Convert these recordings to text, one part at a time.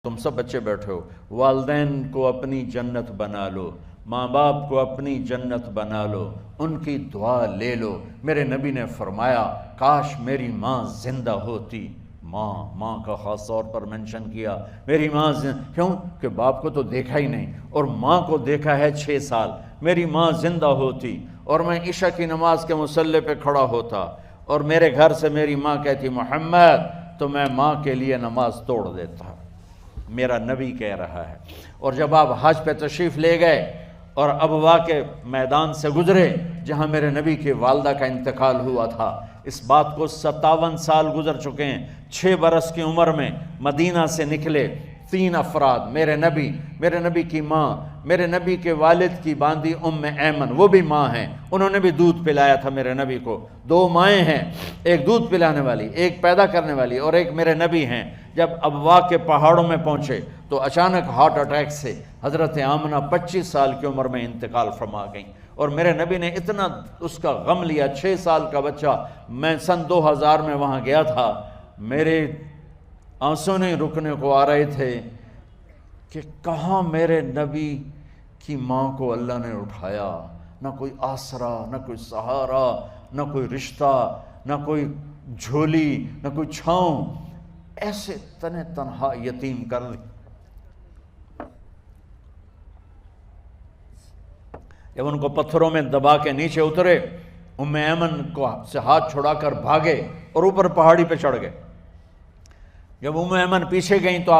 تم سب بچے بیٹھے ہو، والدین کو اپنی جنت بنا لو، ماں باپ کو اپنی جنت بنا لو، ان کی دعا لے لو۔ میرے نبی نے فرمایا کاش میری ماں زندہ ہوتی۔ ماں کا خاص طور پر منشن کیا، میری ماں کیوں کہ باپ کو تو دیکھا ہی نہیں، اور ماں کو دیکھا ہے 6 سال۔ میری ماں زندہ ہوتی اور میں عشاء کی نماز کے مصلی پہ کھڑا ہوتا اور میرے گھر سے میری ماں کہتی محمد، تو میں ماں کے لیے نماز توڑ دیتا۔ میرا نبی کہہ رہا ہے۔ اور جب آپ حج پہ تشریف لے گئے اور ابوا کے میدان سے گزرے جہاں میرے نبی کی والدہ کا انتقال ہوا تھا، اس بات کو 57 سال گزر چکے ہیں۔ 6 برس کی عمر میں مدینہ سے نکلے 3 افراد، میرے نبی کی ماں، میرے نبی کے والد کی باندی ایمن، وہ بھی ماں ہیں، انہوں نے بھی دودھ پلایا تھا میرے نبی کو۔ 2 مائیں ہیں، ایک دودھ پلانے والی، ایک پیدا کرنے والی، اور ایک میرے نبی ہیں۔ جب ابوا کے پہاڑوں میں پہنچے تو اچانک ہارٹ اٹیک سے حضرت آمنہ 25 سال کی عمر میں انتقال فرما گئیں، اور میرے نبی نے اتنا اس کا غم لیا۔ 6 سال کا بچہ، میں سن 2000 میں وہاں گیا تھا، میرے آنسو نہیں رکنے کو آ رہے تھے کہ کہاں میرے نبی کی ماں کو اللہ نے اٹھایا، نہ کوئی آسرا، نہ کوئی سہارا، نہ کوئی رشتہ، نہ کوئی جھولی، نہ کوئی چھاؤں، ایسے تنہا یتیم کر دی۔ جب ان کو پتھروں میں دبا کے نیچے اترے، ایمن کو سے ہاتھ چھڑا کر بھاگے اور اوپر پہاڑی پہ چڑھ گئے۔ جب ایمن پیچھے گئیں تو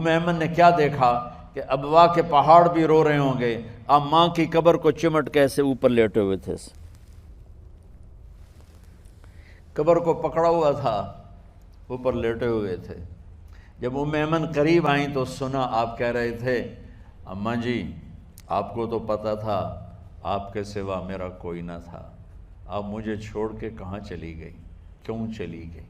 ایمن نے کیا دیکھا کہ ابوا کے پہاڑ بھی رو رہے ہوں گے، آپ ماں کی قبر کو چمٹ کے ایسے اوپر لیٹے ہوئے تھے، قبر کو پکڑا ہوا تھا، اوپر لیٹے ہوئے تھے۔ جب ایمن قریب آئیں تو سنا آپ کہہ رہے تھے اماں جی، آپ کو تو پتا تھا آپ کے سوا میرا کوئی نہ تھا، آپ مجھے چھوڑ کے کہاں چلی گئی، کیوں چلی گئی؟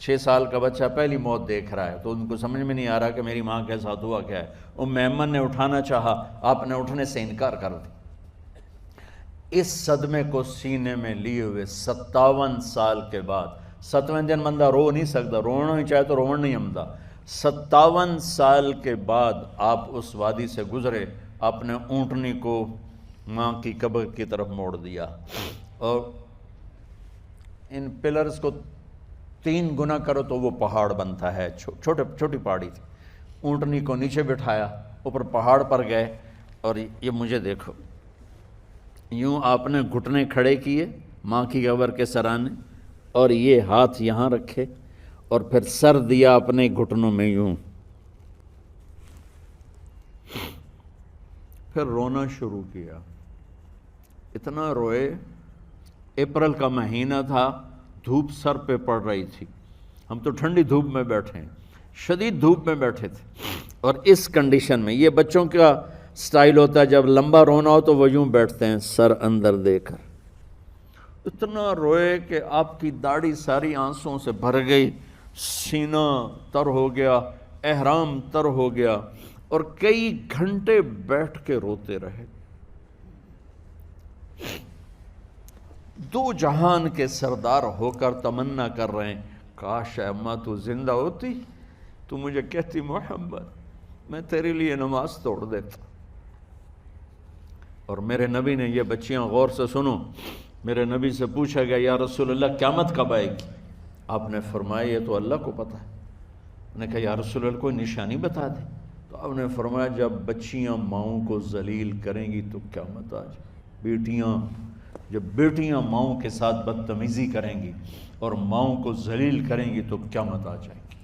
6 سال کا بچہ پہلی موت دیکھ رہا ہے تو ان کو سمجھ میں نہیں آ رہا کہ میری ماں کے ساتھ ہوا کیا ہے۔ ایمن نے اٹھانا چاہا، آپ نے اٹھنے سے انکار کر دی۔ اس صدمے کو سینے میں لیے ہوئے 57 سال کے بعد، 7ویں دن بندہ رو نہیں سکتا، رونا ہی چاہے تو رونا نہیں آمدا، 57 سال کے بعد آپ اس وادی سے گزرے، اپنے اونٹنی کو ماں کی قبر کی طرف موڑ دیا، اور ان پلرز کو 3 گنا کرو تو وہ پہاڑ بنتا ہے، چھوٹی پہاڑی تھی۔ اونٹنی کو نیچے بٹھایا، اوپر پہاڑ پر گئے، اور یہ مجھے دیکھو، یوں آپ نے گھٹنے کھڑے کیے ماں کی قبر کے سرانے، اور یہ ہاتھ یہاں رکھے، اور پھر سر دیا اپنے گھٹنوں میں یوں، پھر رونا شروع کیا۔ اتنا روئے، اپریل کا مہینہ تھا، دھوپ سر پہ پڑ رہی تھی، ہم تو ٹھنڈی دھوپ میں بیٹھے ہیں، شدید دھوپ میں بیٹھے تھے، اور اس کنڈیشن میں یہ بچوں کا سٹائل ہوتا ہے، جب لمبا رونا ہو تو وہ یوں بیٹھتے ہیں سر اندر دے کر۔ اتنا روئے کہ آپ کی داڑھی ساری آنسوں سے بھر گئی، سینہ تر ہو گیا، احرام تر ہو گیا، اور کئی گھنٹے بیٹھ کے روتے رہے۔ 2 جہان کے سردار ہو کر تمنا کر رہے ہیں کاش اماں تو زندہ ہوتی، تو مجھے کہتی محمد میں تیرے لیے نماز توڑ دیتا۔ اور میرے نبی نے، یہ بچیاں غور سے سنو، میرے نبی سے پوچھا گیا یا رسول اللہ قیامت کب آئے گی؟ آپ نے فرمایا یہ تو اللہ کو پتہ ہے۔ میں نے کہا یا رسول اللہ کوئی نشانی بتا دیں، تو آپ نے فرمایا جب بچیاں ماؤں کو ذلیل کریں گی تو قیامت آ جائے۔ جب بیٹیاں ماؤں کے ساتھ بدتمیزی کریں گی اور ماؤں کو ذلیل کریں گی تو قیامت آ جائے گی۔